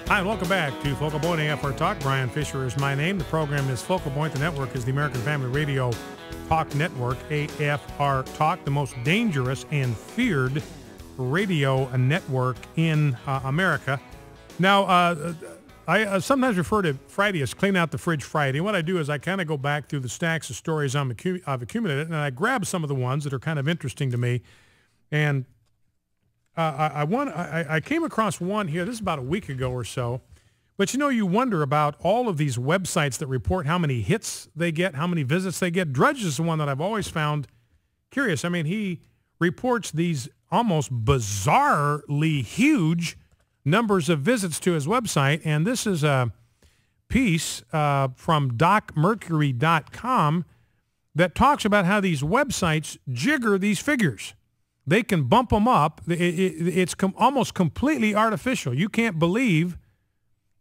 Hi, and welcome back to Focal Point AFR Talk. Brian Fisher is my name. The program is Focal Point. The network is the American Family Radio Talk Network, AFR Talk, the most dangerous and feared radio network in America. Now, I sometimes refer to Friday as Clean Out the Fridge Friday. And what I do is I kind of go back through the stacks of stories I've accumulated, and I grab some of the ones that are kind of interesting to me. And I came across one here. This is about a week ago or so. But, you know, you wonder about all of these websites that report how many hits they get, how many visits they get. Drudge is the one that I've always found curious. I mean, he reports these almost bizarrely huge numbers of visits to his website. And this is a piece from docmercury.com that talks about how these websites jigger these figures. They can bump them up. It's almost completely artificial. You can't believe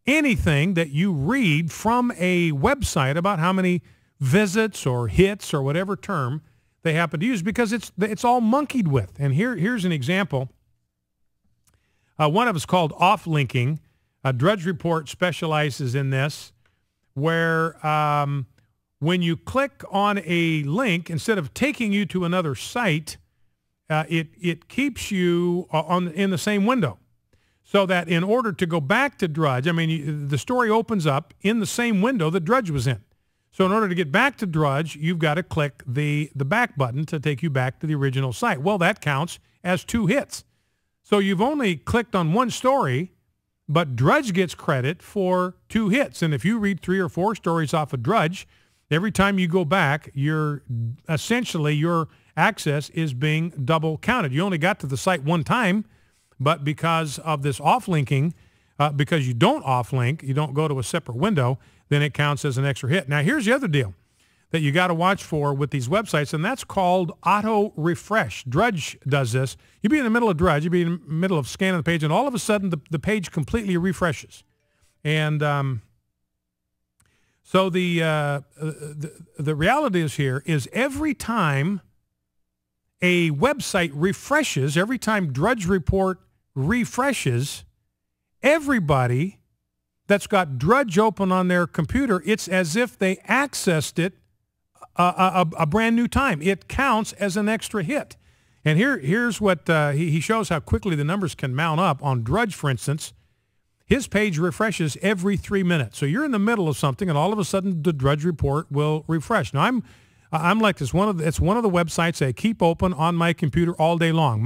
anything that you read from a website about how many visits or hits or whatever term they happen to use, because it's all monkeyed with. And here's an example. One of us called off-linking. Drudge Report specializes in this, where when you click on a link, instead of taking you to another site, it keeps you in the same window, so that in order to go back to Drudge, I mean, the story opens up in the same window that Drudge was in. So in order to get back to Drudge, you've got to click the back button to take you back to the original site. Well, that counts as 2 hits. So you've only clicked on one story, but Drudge gets credit for 2 hits. And if you read 3 or 4 stories off of Drudge, every time you go back, your access is being double counted. You only got to the site one time, but because of this off-linking, because you don't off-link, you don't go to a separate window, then it counts as an extra hit. Now, here's the other deal that you got to watch for with these websites, and that's called auto-refresh. Drudge does this. You'd be in the middle of Drudge, you'd be in the middle of scanning the page, and all of a sudden the page completely refreshes. And so the reality is every time a website refreshes, every time Drudge Report refreshes, everybody that's got Drudge open on their computer, it's as if they accessed it a brand new time. It counts as an extra hit. And here's what he shows how quickly the numbers can mount up. On Drudge, for instance, his page refreshes every 3 minutes. So you're in the middle of something, and all of a sudden the Drudge Report will refresh. Now, I'm like this. It's one of the websites I keep open on my computer all day long.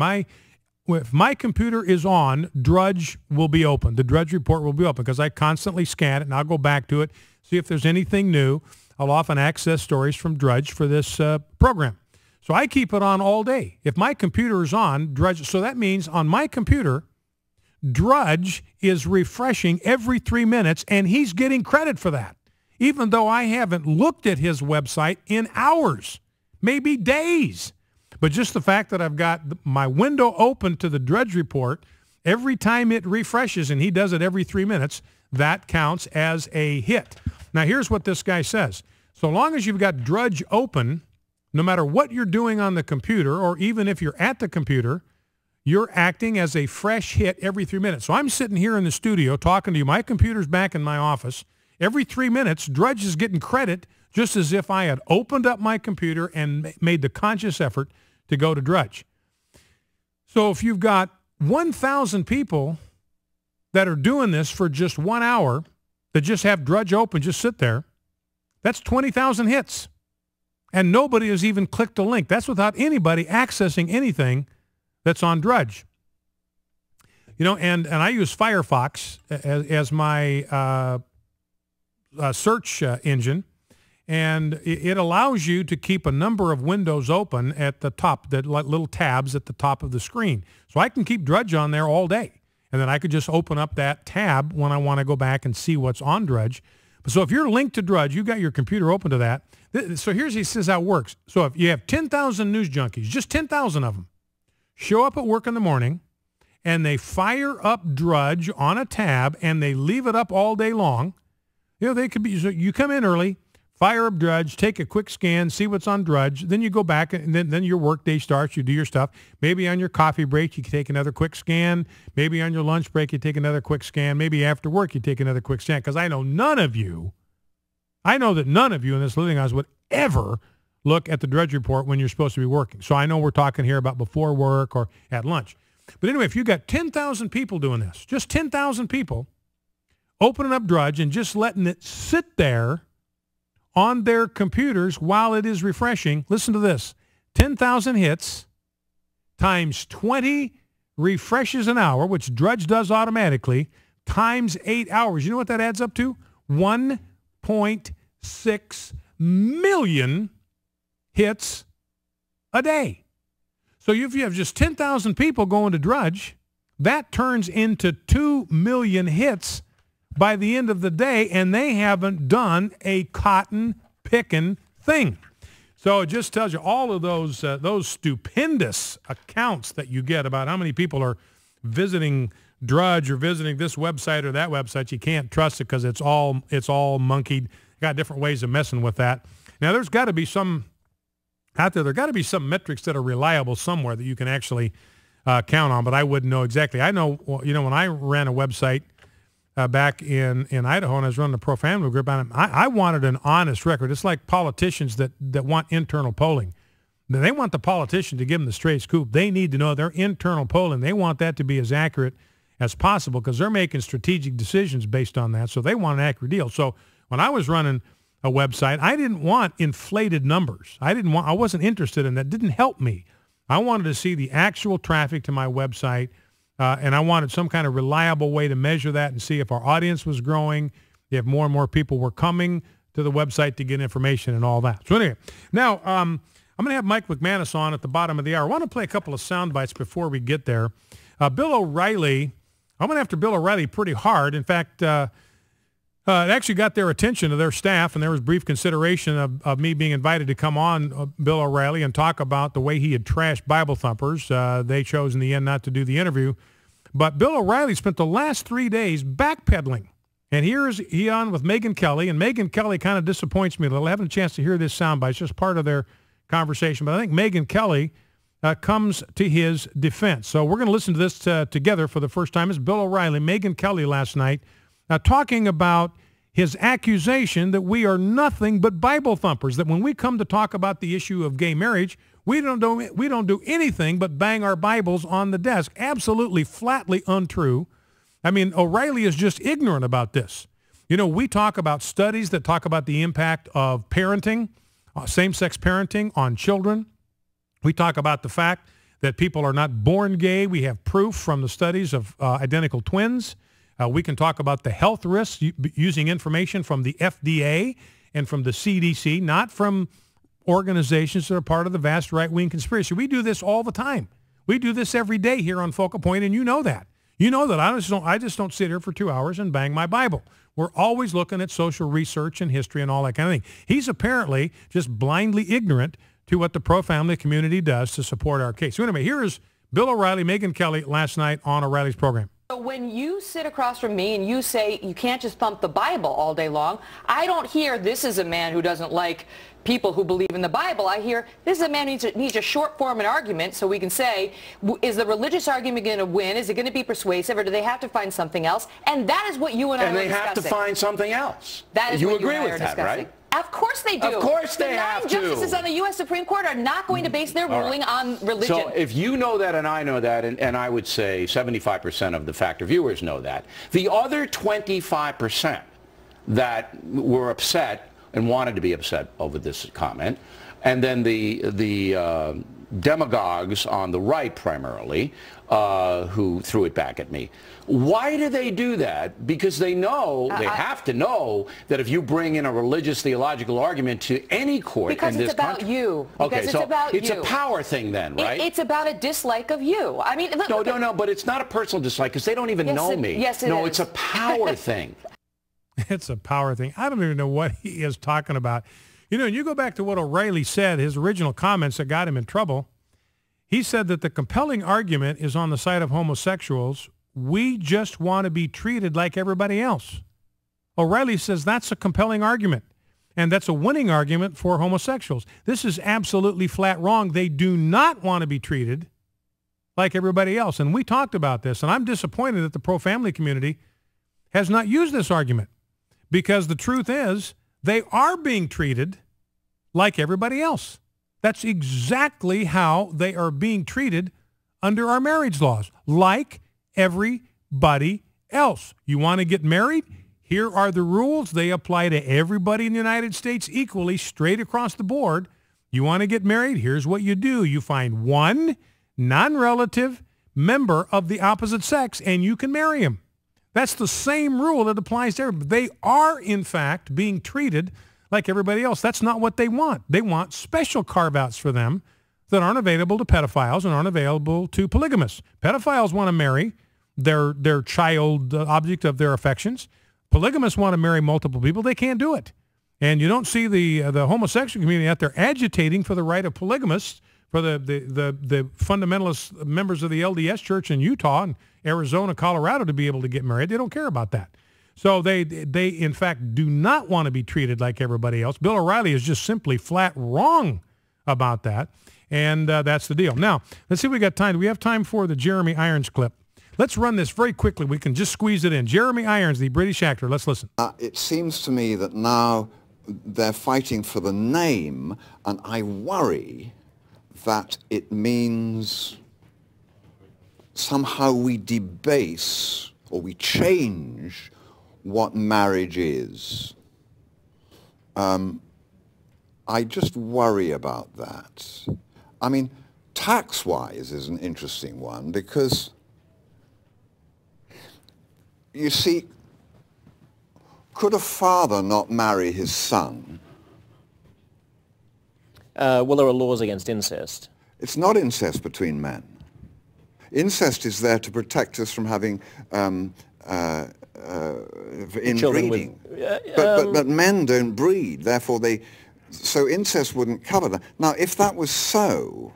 If my computer is on, Drudge will be open. The Drudge Report will be open because I constantly scan it, and I'll go back to it, see if there's anything new. I'll often access stories from Drudge for this program. So I keep it on all day. If my computer is on, Drudge, so that means on my computer, Drudge is refreshing every 3 minutes, and he's getting credit for that, even though I haven't looked at his website in hours, maybe days. But just the fact that I've got my window open to the Drudge Report, every time it refreshes, and he does it every 3 minutes, that counts as a hit. Now, here's what this guy says. So long as you've got Drudge open, no matter what you're doing on the computer, or even if you're at the computer, you're acting as a fresh hit every 3 minutes. So I'm sitting here in the studio talking to you. My computer's back in my office. Every 3 minutes, Drudge is getting credit just as if I had opened up my computer and made the conscious effort to go to Drudge. So if you've got 1,000 people that are doing this for just 1 hour, that just have Drudge open, just sit there, that's 20,000 hits. And nobody has even clicked a link. That's without anybody accessing anything that's on Drudge. You know, and I use Firefox as my search engine, and it allows you to keep a number of windows open at the top, that little tabs at the top of the screen. So I can keep Drudge on there all day, and then I could just open up that tab when I want to go back and see what's on Drudge. So if you're linked to Drudge, you got your computer open to that. So he says how it works. So if you have 10,000 news junkies, just 10,000 of them, show up at work in the morning, and they fire up Drudge on a tab, and they leave it up all day long. You know, they could be, so you come in early, fire up Drudge, take a quick scan, see what's on Drudge. Then you go back, and then your work day starts. You do your stuff. Maybe on your coffee break, you can take another quick scan. Maybe on your lunch break, you take another quick scan. Maybe after work, you take another quick scan. Because I know that none of you in this listening house would ever look at the Drudge Report when you're supposed to be working. So I know we're talking here about before work or at lunch. But anyway, if you got 10,000 people doing this, just 10,000 people opening up Drudge and just letting it sit there on their computers while it is refreshing, listen to this, 10,000 hits times 20 refreshes an hour, which Drudge does automatically, times 8 hours. You know what that adds up to? 1.6 million hits a day. So if you have just 10,000 people going to Drudge, that turns into 2 million hits by the end of the day, and they haven't done a cotton-picking thing. So it just tells you all of those stupendous accounts that you get about how many people are visiting Drudge or visiting this website or that website. You can't trust it because it's all monkeyed. Got different ways of messing with that. Now, there's got to be some out there. There got to be some metrics that are reliable somewhere that you can actually count on, but I wouldn't know exactly. I know, when I ran a website back in Idaho and I was running a pro-family group, I wanted an honest record. It's like politicians that want internal polling. They want the politician to give them the straight scoop. They need to know their internal polling. They want that to be as accurate as possible because they're making strategic decisions based on that, so they want an accurate deal. So when I was running a website, I didn't want inflated numbers. I wasn't interested in that. It didn't help me. I wanted to see the actual traffic to my website, and I wanted some kind of reliable way to measure that and see if our audience was growing, if more and more people were coming to the website to get information and all that. So anyway, now I'm going to have Mike McManus on at the bottom of the hour. I want to play a couple of sound bites before we get there. Bill O'Reilly, I'm going after Bill O'Reilly pretty hard. In fact, it actually got their attention to their staff, and there was brief consideration of me being invited to come on Bill O'Reilly and talk about the way he had trashed Bible thumpers. They chose in the end not to do the interview. But Bill O'Reilly spent the last 3 days backpedaling. And here's he on with Megyn Kelly, and Megyn Kelly kind of disappoints me a little. I haven't a chance to hear this soundbite. It's just part of their conversation. But I think Megyn Kelly comes to his defense. So we're going to listen to this together for the first time. It's Bill O'Reilly, Megyn Kelly last night, talking about his accusation that we are nothing but Bible thumpers, that when we come to talk about the issue of gay marriage, we don't do anything but bang our Bibles on the desk. Absolutely, flatly untrue. I mean, O'Reilly is just ignorant about this. We talk about studies that talk about the impact of parenting, same-sex parenting on children. We talk about the fact that people are not born gay. We have proof from the studies of identical twins. We can talk about the health risks using information from the FDA and from the CDC, not from organizations that are part of the vast right-wing conspiracy. We do this all the time. We do this every day here on Focal Point, and you know that. You know that I just don't sit here for 2 hours and bang my Bible. We're always looking at social research and history and all that kind of thing. He's apparently just blindly ignorant to what the pro-family community does to support our case. So anyway, here is Bill O'Reilly, Megyn Kelly last night on O'Reilly's program. So when you sit across from me and you say you can't just thump the Bible all day long, I don't hear this is a man who doesn't like people who believe in the Bible. I hear this is a man who needs a short form an argument so we can say, is the religious argument going to win? Is it going to be persuasive, or do they have to find something else? And that is what you and I are discussing. And they have to find something else. That is you what agree you and I with are that, discussing. right? Of course they do. Of course they have to. The 9 justices on the U.S. Supreme Court are not going to base their ruling on religion. So if you know that and I know that, and I would say 75% of the Factor viewers know that, the other 25% that were upset and wanted to be upset over this comment, and then the demagogues on the right primarily who threw it back at me. Why do they do that? Because they know, they have to know, that if you bring in a religious theological argument to any court in this country... Because it's about you. Okay, so it's a power thing then, right? It's about a dislike of you. I mean... Look, no, but it's not a personal dislike because they don't even know me. Yes, it is. No, it's a power thing. It's a power thing. I don't even know what he is talking about. And you go back to what O'Reilly said, his original comments that got him in trouble. He said that the compelling argument is on the side of homosexuals. We just want to be treated like everybody else. O'Reilly says that's a compelling argument. And that's a winning argument for homosexuals. This is absolutely flat wrong. They do not want to be treated like everybody else. And we talked about this, and I'm disappointed that the pro-family community has not used this argument, because the truth is they are being treated like everybody else. That's exactly how they are being treated under our marriage laws, like everybody else. You want to get married? Here are the rules. They apply to everybody in the United States equally, straight across the board. You want to get married? Here's what you do. You find one non-relative member of the opposite sex, and you can marry him. That's the same rule that applies to everybody. They are, in fact, being treated like everybody else. That's not what they want. They want special carve-outs for them that aren't available to pedophiles and aren't available to polygamists. Pedophiles want to marry their child object of their affections. Polygamists want to marry multiple people. They can't do it. And you don't see the homosexual community out there agitating for the right of polygamists, for the fundamentalist members of the LDS Church in Utah and Arizona, Colorado to be able to get married. They don't care about that. So they in fact do not want to be treated like everybody else. Bill O'Reilly is just simply flat wrong about that. And that's the deal. Now, let's see if we got time. Do we have time for the Jeremy Irons clip? Let's run this very quickly. We can just squeeze it in. Jeremy Irons, the British actor. Let's listen. It seems to me that now they're fighting for the name, and I worry that it means somehow we debase or we change what marriage is. I just worry about that. I mean, tax-wise is an interesting one, because you see, could a father not marry his son? Well, there are laws against incest. It's not incest between men. Incest is there to protect us from having inbreeding. But men don't breed, therefore so incest wouldn't cover that. Now, if that was so,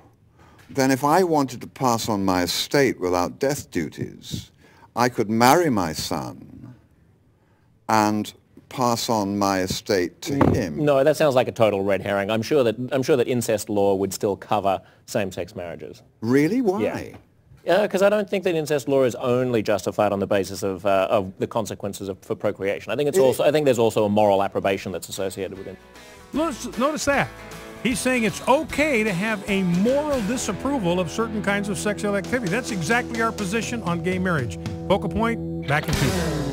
then if I wanted to pass on my estate without death duties, I could marry my son and pass on my estate to him. No, that sounds like a total red herring. I'm sure that incest law would still cover same-sex marriages. Really? Why? Yeah, because I don't think that incest law is only justified on the basis of the consequences for procreation. I think there's also a moral approbation that's associated with it. Notice that. He's saying it's okay to have a moral disapproval of certain kinds of sexual activity. That's exactly our position on gay marriage. Focal Point, back in 2.